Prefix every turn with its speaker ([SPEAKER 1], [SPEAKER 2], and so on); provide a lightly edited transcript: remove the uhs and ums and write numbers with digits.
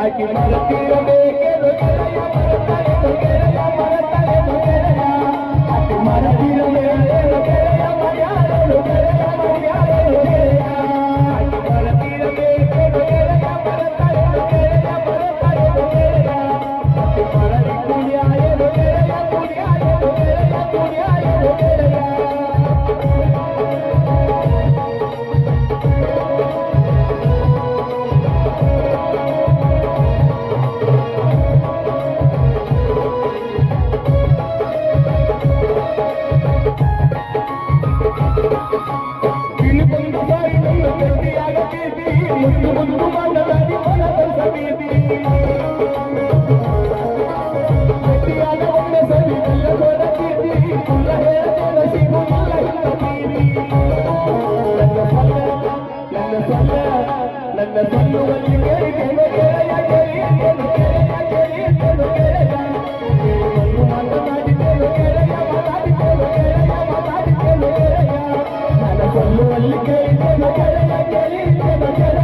[SPEAKER 1] ಆಕಿ ಮರತಿರಬೇಕೆಂದು ಗೆಳೆಯ ಮರೆತರೆನು ಗೆಳೆಯ ಮರೆತರೆನು ಗೆಳೆಯ ಆಕಿ ಮರತಿರಬೇಕೆಂದು ಗೆಳೆಯ ಮರೆಯಲು ಗೆಳೆಯ ಮರೆಯಲು ಗೆಳೆಯ ಆಕಿ ಮರತಿರಬೇಕೆಂದು ಗೆಳೆಯ ಮರೆತರೆನು ಗೆಳೆಯ ಮರೆತರೆನು ಗೆಳೆಯ ಆಕಿ ಮರಳಿ ಕುಣಿಯಾಯನು ಗೆಳೆಯ ಕುಣಿಯಾಯನು ಗೆಳೆಯ ಕುಣಿಯಾಯನು ಗೆಳೆಯ ಮುದ್ದು ಮುದ್ದು ಮಾಡಲಾಗಿ ಮನದ ಸಮಿತಿ ಗಟ್ಟಿಯಾದ ಒಮ್ಮೆ ಸರಿ ಎಲ್ಲ ಹೊರತೀರಿ ಕುಲ್ಲ ಹೇಳದೇನ ಸಿಗುವುದಿಲ್ಲ ಇಲ್ಲ ತೀರಿ ನನ್ನ ಸಲ್ಲುವಲ್ಲಿ ಕೇಳಿದೆನು ಗೆಳೆಯ ಕೇಳಿದೆನು ಗೆಳೆಯ ಕೇಳಿದೆನು ಗೆಳೆಯ ಒಂದು ಮಾತನಾಡಿದೆನು ಗೆಳೆಯ ಮಾತಾಡಿದೆನು ಗೆಳೆಯ ಮಾತಾಡಿದೆನು ಗೆಳೆಯ ನನ್ನ ಸಲ್ಲುವಲ್ಲಿ ಕೇಳಿದೆನು ಗೆಳೆಯ ಕೇಳಿದೆನು ಗೆಳೆಯ